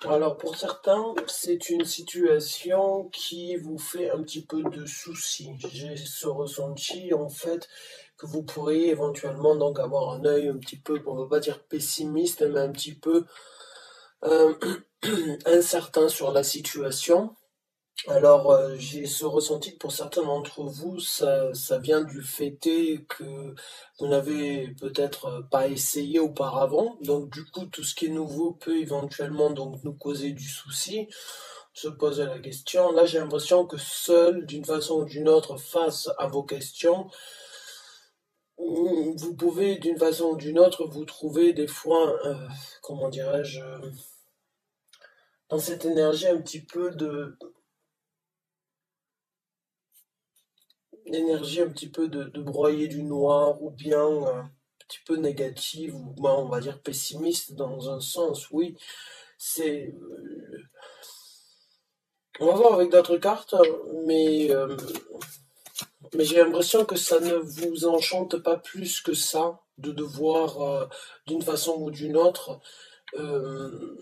Alors pour certains, c'est une situation qui vous fait un petit peu de soucis. J'ai ce ressenti en fait que vous pourriez éventuellement donc avoir un œil un petit peu, on va pas dire pessimiste, mais un petit peu euh, incertain sur la situation. Alors, j'ai ce ressenti que pour certains d'entre vous, ça vient du fait que vous n'avez peut-être pas essayé auparavant. Donc, du coup, tout ce qui est nouveau peut éventuellement donc nous causer du souci. Se poser la question. Là, j'ai l'impression que seul, d'une façon ou d'une autre, face à vos questions, vous pouvez, d'une façon ou d'une autre, vous trouver des fois, comment dirais-je, dans cette énergie un petit peu de broyer du noir ou bien un petit peu négative ou ben, on va dire pessimiste dans un sens, oui. C'est, on va voir avec d'autres cartes, mais j'ai l'impression que ça ne vous enchante pas plus que ça de devoir d'une façon ou d'une autre euh,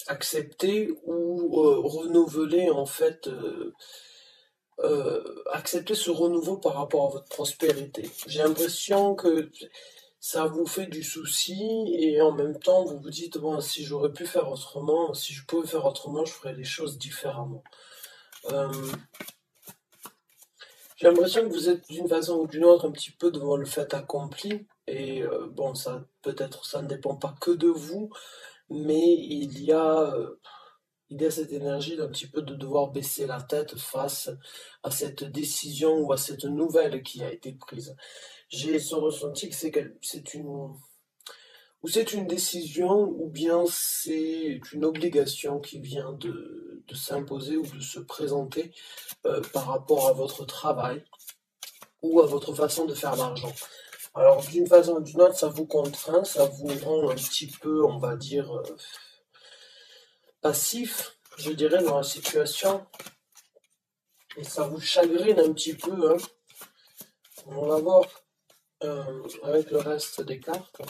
accepter ou renouveler en fait accepter ce renouveau par rapport à votre prospérité. J'ai l'impression que ça vous fait du souci et en même temps vous vous dites bon si j'aurais pu faire autrement, si je pouvais faire autrement, je ferais les choses différemment. Euh, j'ai l'impression que vous êtes d'une façon ou d'une autre un petit peu devant le fait accompli et bon ça peut-être ça ne dépend pas que de vous, mais il y a cette énergie d'un petit peu de devoir baisser la tête face à cette décision ou à cette nouvelle qui a été prise. J'ai ce ressenti que c'est une décision ou bien c'est une obligation qui vient de s'imposer ou de se présenter par rapport à votre travail ou à votre façon de faire l'argent. Alors d'une façon ou d'une autre, ça vous contraint, ça vous rend un petit peu, on va dire, passif, je dirais, dans la situation, et ça vous chagrine un petit peu, hein. On va voir avec le reste des cartes.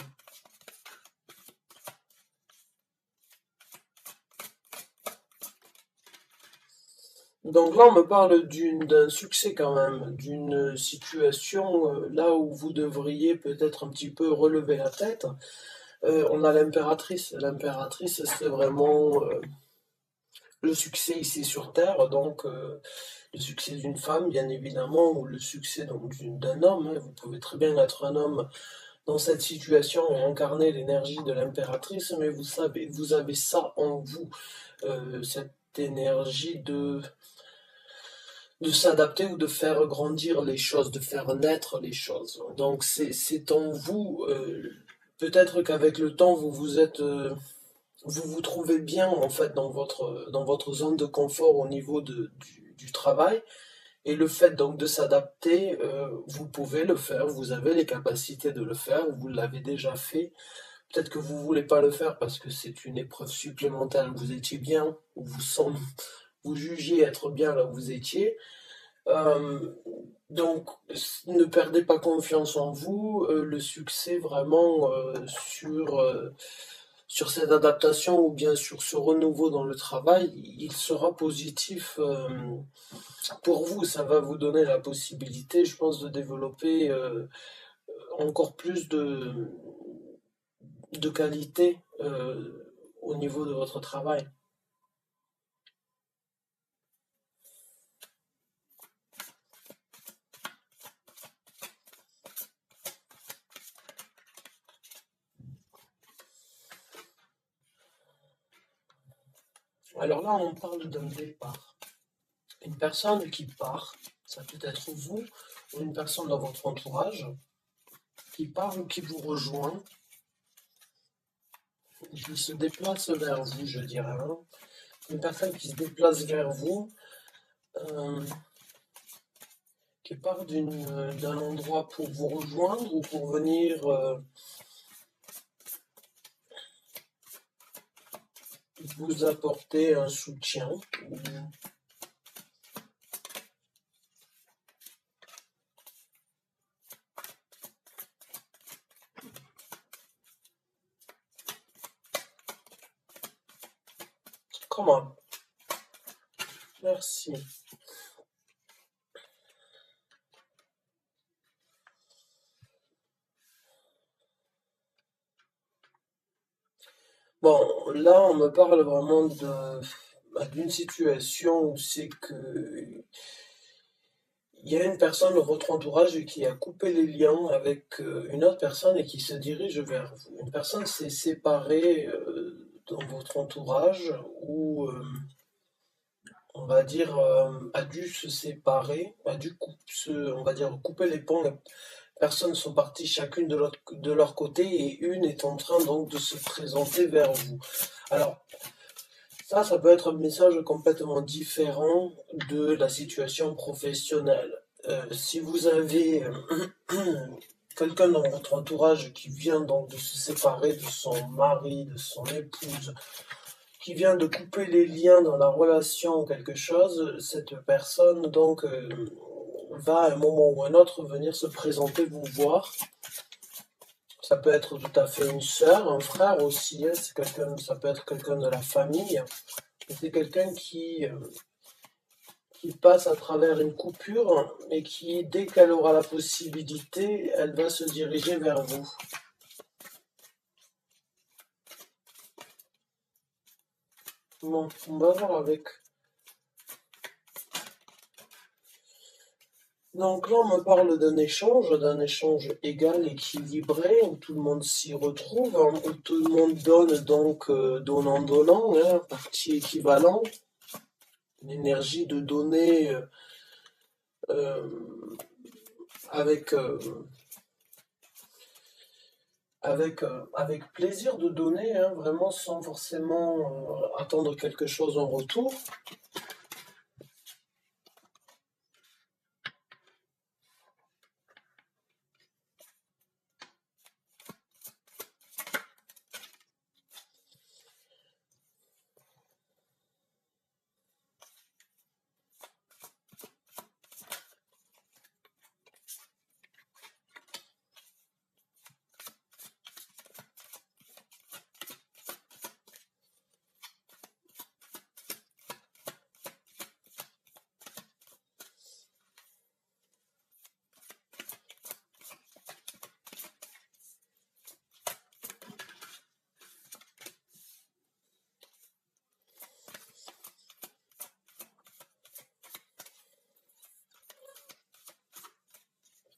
Donc là, on me parle d'un succès quand même, d'une situation là où vous devriez peut-être un petit peu relever la tête. On a l'impératrice. L'impératrice, c'est vraiment le succès ici sur Terre, donc le succès d'une femme, bien évidemment, ou le succès donc d'un homme, hein. Vous pouvez très bien être un homme dans cette situation et incarner l'énergie de l'impératrice, mais vous savez, vous avez ça en vous, cette énergie de s'adapter ou de faire grandir les choses, de faire naître les choses. Donc c'est en vous. Peut-être qu'avec le temps, vous vous trouvez bien en fait dans votre zone de confort au niveau du travail. Et le fait donc de s'adapter, vous pouvez le faire, vous avez les capacités de le faire, vous l'avez déjà fait. Peut-être que vous voulez pas le faire parce que c'est une épreuve supplémentaire, vous étiez bien, ou vous jugiez être bien là où vous étiez. Euh, donc, ne perdez pas confiance en vous. Le succès vraiment sur cette adaptation ou bien sur ce renouveau dans le travail, il sera positif pour vous. Ça va vous donner la possibilité, je pense, de développer encore plus de qualité au niveau de votre travail. Alors là, on parle d'un départ. Une personne qui part, ça peut être vous ou une personne dans votre entourage qui part ou qui vous rejoint, qui se déplace vers vous, je dirais, hein. Une personne qui se déplace vers vous, euh, qui part d'un endroit pour vous rejoindre ou pour venir vous apporter un soutien. Comment? Merci. Bon, là, on me parle vraiment d'une situation où c'est que il y a une personne de votre entourage qui a coupé les liens avec une autre personne et qui se dirige vers vous. Une personne s'est séparée dans votre entourage ou, on va dire, a dû se séparer, on va dire, couper les ponts. Les personnes sont parties chacune de leur côté et une est en train donc de se présenter vers vous. Alors, ça peut être un message complètement différent de la situation professionnelle. Si vous avez quelqu'un dans votre entourage qui vient donc de se séparer de son mari, de son épouse, qui vient de couper les liens dans la relation ou quelque chose, cette personne donc va à un moment ou un autre venir se présenter, vous voir. Ça peut être tout à fait une sœur, un frère aussi, hein, ça peut être quelqu'un de la famille. C'est quelqu'un qui passe à travers une coupure et qui, dès qu'elle aura la possibilité, elle va se diriger vers vous. Bon, on va voir avec. Donc là, on me parle d'un échange égal, équilibré, où tout le monde s'y retrouve, hein, où tout le monde donne, donc donnant-donnant, hein, partie équivalent, une énergie de donner avec, avec plaisir de donner, hein, vraiment sans forcément attendre quelque chose en retour.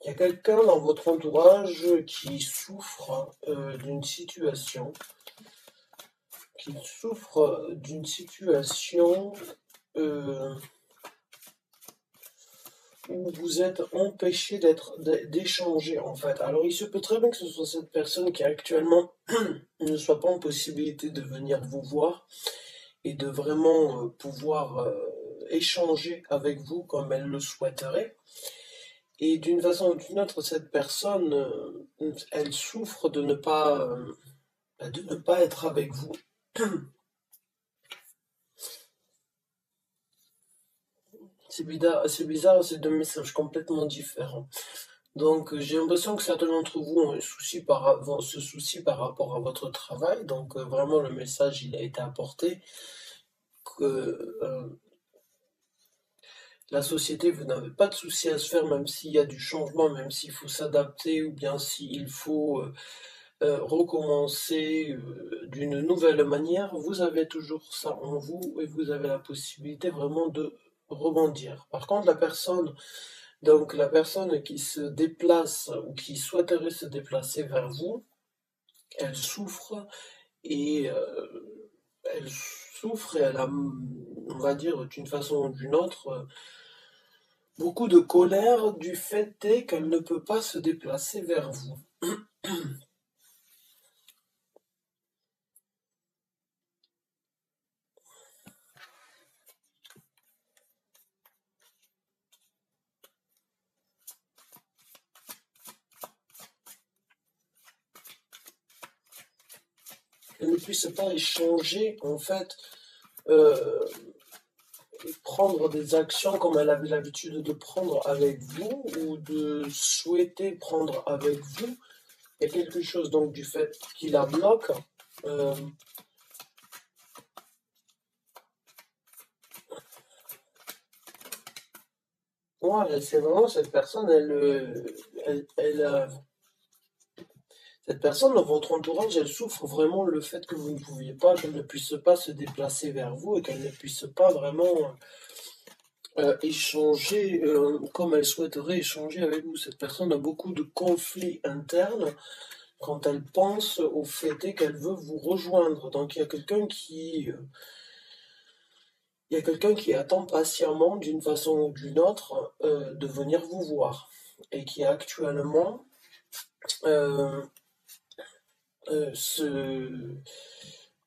Il y a quelqu'un dans votre entourage qui souffre d'une situation, euh, où vous êtes empêché d'échanger en fait. Alors il se peut très bien que ce soit cette personne qui actuellement ne soit pas en possibilité de venir vous voir et de vraiment pouvoir échanger avec vous comme elle le souhaiterait. Et d'une façon ou d'une autre, cette personne, elle souffre de ne pas être avec vous. C'est bizarre, c'est deux messages complètement différents. Donc j'ai l'impression que certains d'entre vous ont ce souci par rapport à votre travail. Donc vraiment le message il a été apporté que la société, vous n'avez pas de souci à se faire, même s'il y a du changement, même s'il faut s'adapter, ou bien s'il faut recommencer d'une nouvelle manière, vous avez toujours ça en vous et vous avez la possibilité vraiment de rebondir. Par contre, la personne qui se déplace ou qui souhaiterait se déplacer vers vous, elle souffre et elle a, on va dire d'une façon ou d'une autre, beaucoup de colère du fait est qu'elle ne peut pas se déplacer vers vous. Elle ne puisse pas échanger, en fait, euh, prendre des actions comme elle avait l'habitude de prendre avec vous ou de souhaiter prendre avec vous. Il y a quelque chose donc du fait qui la bloque. Euh, Ouais, c'est vraiment cette personne, cette personne dans votre entourage, elle souffre vraiment le fait que vous ne pouviez pas, qu'elle ne puisse pas se déplacer vers vous et qu'elle ne puisse pas vraiment échanger comme elle souhaiterait échanger avec vous. Cette personne a beaucoup de conflits internes quand elle pense au fait est qu'elle veut vous rejoindre. Donc il y a quelqu'un qui attend patiemment d'une façon ou d'une autre de venir vous voir et qui actuellement euh, se,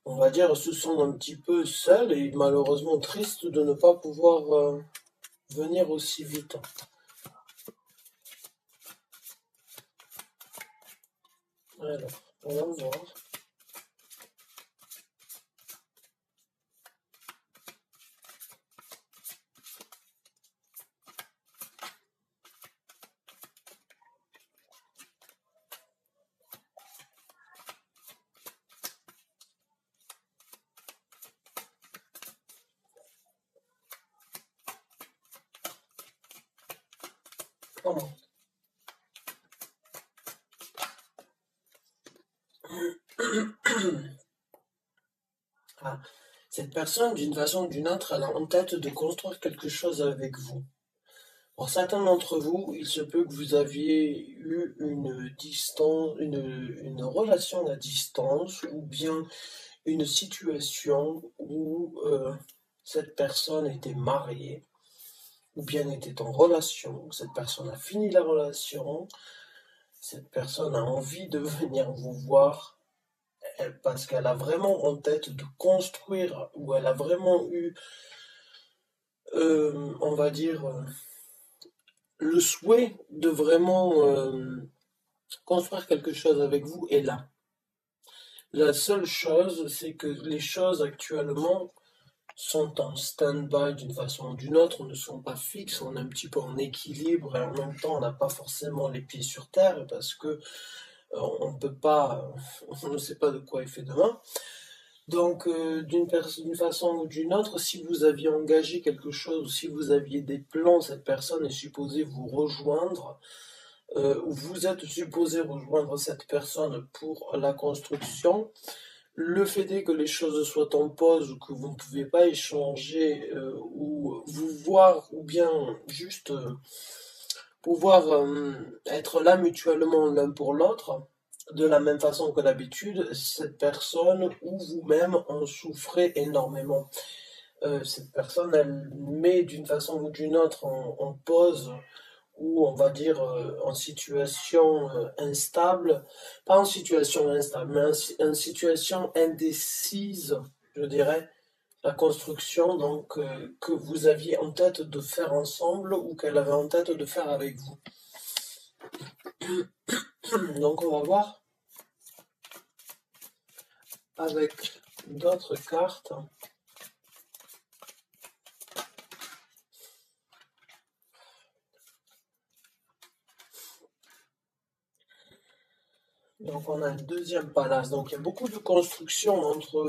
on va dire, se sent un petit peu seul et malheureusement triste de ne pas pouvoir venir aussi vite. Alors, on va voir. Comment. Ah, cette personne, d'une façon ou d'une autre, elle a en tête de construire quelque chose avec vous. Pour certains d'entre vous, il se peut que vous aviez eu une relation à distance ou bien une situation où cette personne était mariée ou bien était en relation, cette personne a fini la relation, cette personne a envie de venir vous voir parce qu'elle a vraiment en tête de construire ou elle a vraiment eu, on va dire, le souhait de vraiment construire quelque chose avec vous est là. La seule chose, c'est que les choses actuellement sont en stand-by d'une façon ou d'une autre, ne sont pas fixes, on est un petit peu en équilibre et en même temps on n'a pas forcément les pieds sur terre parce que on ne peut pas, on ne sait pas de quoi est fait demain. Donc d'une façon ou d'une autre, si vous aviez engagé quelque chose, si vous aviez des plans, cette personne est supposée vous rejoindre, vous êtes supposé rejoindre cette personne pour la construction. Le fait est que les choses soient en pause ou que vous ne pouvez pas échanger ou vous voir ou bien juste pouvoir être là mutuellement l'un pour l'autre, de la même façon que d'habitude, cette personne ou vous-même en souffrez énormément. Cette personne, elle met d'une façon ou d'une autre en pause ou on va dire en situation instable, pas en situation instable, mais en situation indécise, je dirais, la construction donc que vous aviez en tête de faire ensemble ou qu'elle avait en tête de faire avec vous. Donc on va voir avec d'autres cartes. Donc on a un deuxième palace. Donc il y a beaucoup de construction entre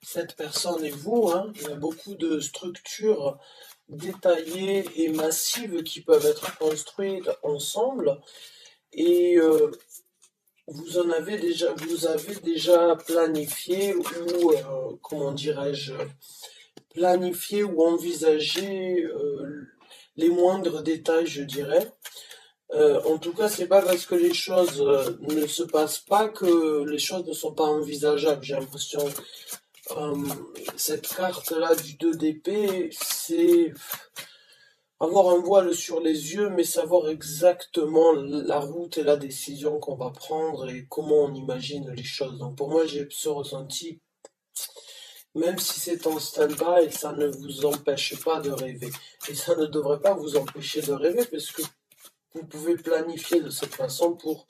cette personne et vous. Hein. Il y a beaucoup de structures détaillées et massives qui peuvent être construites ensemble. Et vous avez déjà planifié ou comment dirais-je, planifié ou envisagé les moindres détails, je dirais. En tout cas, c'est pas parce que les choses ne se passent pas que les choses ne sont pas envisageables. J'ai l'impression, euh, cette carte-là du 2 d'épée, c'est avoir un voile sur les yeux, mais savoir exactement la route et la décision qu'on va prendre et comment on imagine les choses. Donc pour moi, j'ai ce ressenti, même si c'est en stand-by, ça ne vous empêche pas de rêver. Et ça ne devrait pas vous empêcher de rêver, parce que vous pouvez planifier de cette façon pour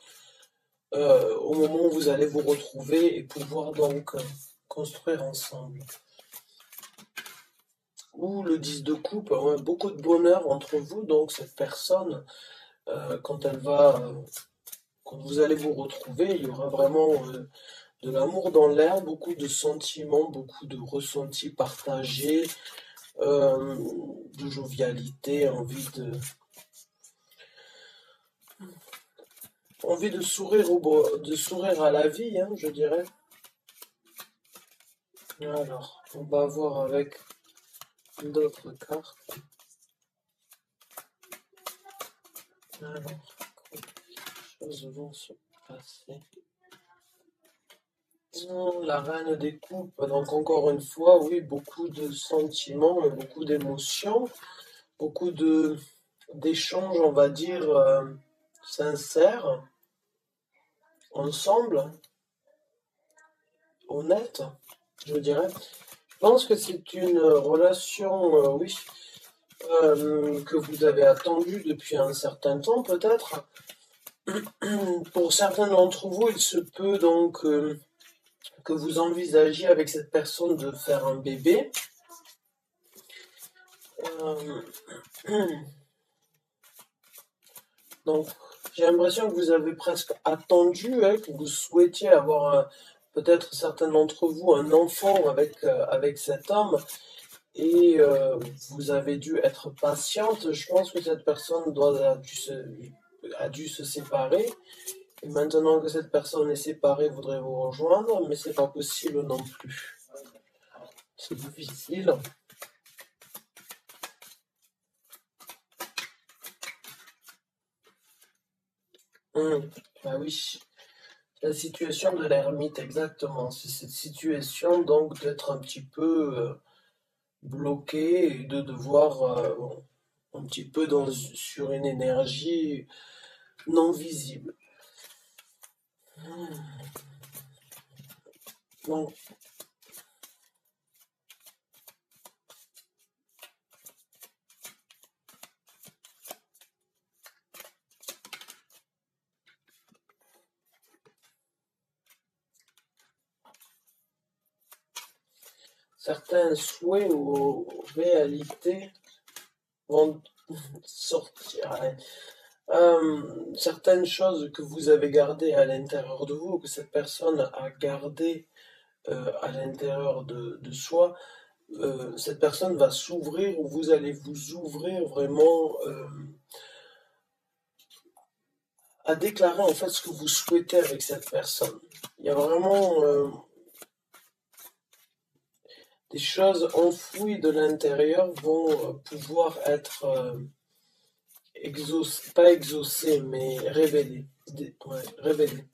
au moment où vous allez vous retrouver et pouvoir donc construire ensemble. Ou le 10 de coupe, ouais, beaucoup de bonheur entre vous, donc cette personne, quand quand vous allez vous retrouver, il y aura vraiment de l'amour dans l'air, beaucoup de sentiments, beaucoup de ressentis partagés, euh, de jovialité, envie de sourire de sourire à la vie, hein, je dirais. Alors, on va voir avec d'autres cartes. Alors, comment les choses vont se passer. La reine des coupes, donc encore une fois, oui, beaucoup de sentiments, et beaucoup d'émotions, beaucoup d'échanges, on va dire, sincères, ensemble, honnêtes, je dirais. Je pense que c'est une relation, oui, que vous avez attendue depuis un certain temps, peut-être. Pour certains d'entre vous, il se peut donc que vous envisagiez avec cette personne de faire un bébé. Euh, donc, j'ai l'impression que vous avez presque attendu, hein, que vous souhaitiez avoir peut-être certains d'entre vous un enfant avec cet homme et vous avez dû être patiente. Je pense que cette personne a dû se séparer. Et maintenant que cette personne est séparée, voudrait vous rejoindre, mais c'est pas possible non plus. C'est difficile. Ah oui, la situation de l'ermite, exactement. C'est cette situation donc d'être un petit peu bloqué et de devoir un petit peu sur une énergie non visible. Donc, certains souhaits ou réalités vont sortir. Hein. Certaines choses que vous avez gardées à l'intérieur de vous, que cette personne a gardées à l'intérieur de soi, cette personne va s'ouvrir ou vous allez vous ouvrir vraiment à déclarer en fait ce que vous souhaitez avec cette personne. Il y a vraiment des choses enfouies de l'intérieur vont pouvoir être pas exaucées, mais révélées. Ouais, révélées.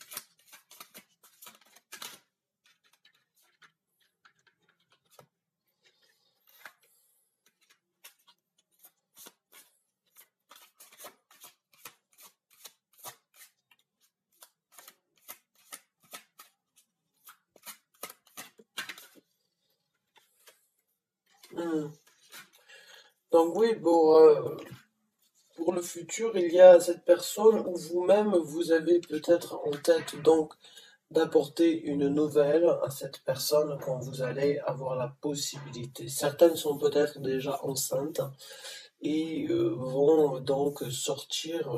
Hmm. Donc oui, pour le futur, il y a cette personne où vous-même, vous avez peut-être en tête donc d'apporter une nouvelle à cette personne quand vous allez avoir la possibilité. Certaines sont peut-être déjà enceintes et vont donc sortir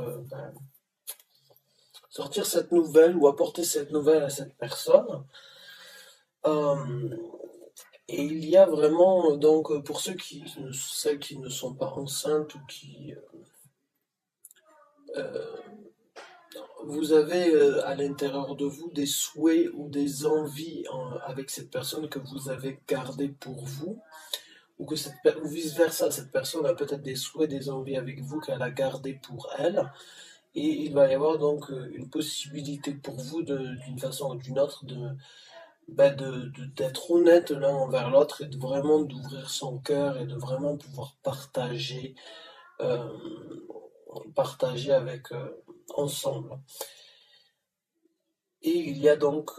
cette nouvelle ou apporter cette nouvelle à cette personne. Euh, et il y a vraiment donc pour celles qui ne sont pas enceintes ou qui euh, vous avez à l'intérieur de vous des souhaits ou des envies avec cette personne que vous avez gardées pour vous, ou vice-versa, cette personne a peut-être des souhaits, des envies avec vous qu'elle a gardées pour elle, et il va y avoir donc une possibilité pour vous, d'une façon ou d'une autre, d'être honnête l'un envers l'autre et de vraiment d'ouvrir son cœur et de vraiment pouvoir euh, partager avec ensemble. Et il y a donc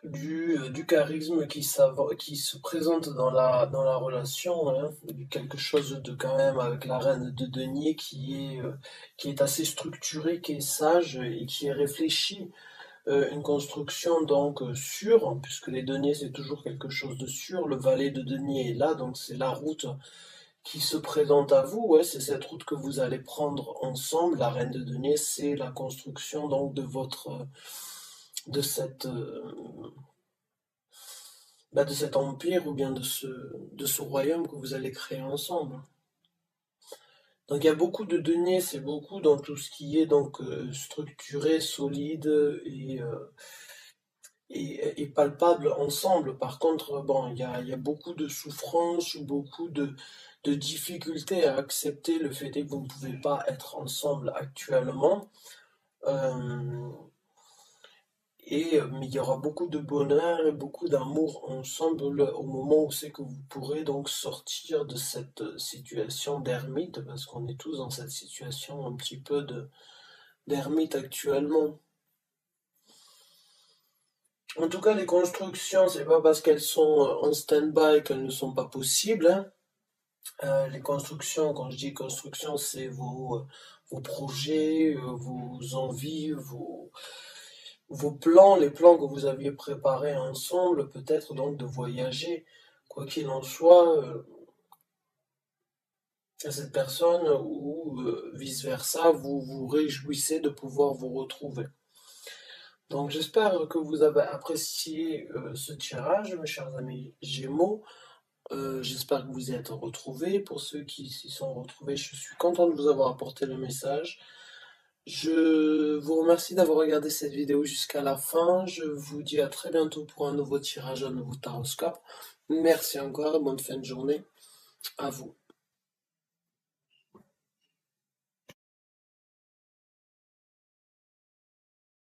du charisme qui se présente dans la relation, hein, quelque chose de quand même avec la reine de denier qui est assez structuré, qui est sage et qui est réfléchi. Une construction donc sûre, puisque les deniers c'est toujours quelque chose de sûr. Le valet de denier est là, donc c'est la route qui se présente à vous. Ouais, c'est cette route que vous allez prendre ensemble. La reine de denier, c'est la construction donc de cette de cet empire ou bien de ce royaume que vous allez créer ensemble. Donc il y a beaucoup de deniers, c'est beaucoup dans tout ce qui est donc structuré, solide et palpable ensemble. Par contre, bon, il y a beaucoup de souffrances ou beaucoup de difficultés à accepter le fait que vous ne pouvez pas être ensemble actuellement. Euh, mais il y aura beaucoup de bonheur et beaucoup d'amour ensemble au moment où c'est que vous pourrez donc sortir de cette situation d'ermite, parce qu'on est tous dans cette situation un petit peu d'ermite actuellement. En tout cas, les constructions, c'est pas parce qu'elles sont en stand-by qu'elles ne sont pas possibles, hein. Les constructions, quand je dis construction, c'est vos projets, vos envies, vos plans, les plans que vous aviez préparés ensemble, peut-être donc de voyager. Quoi qu'il en soit, cette personne ou vice-versa, vous vous réjouissez de pouvoir vous retrouver. Donc j'espère que vous avez apprécié ce tirage, mes chers amis Gémeaux. J'espère que vous y êtes retrouvés. Pour ceux qui s'y sont retrouvés, je suis content de vous avoir apporté le message. Je vous remercie d'avoir regardé cette vidéo jusqu'à la fin. Je vous dis à très bientôt pour un nouveau tirage, un nouveau taroscope. Merci encore et bonne fin de journée à vous.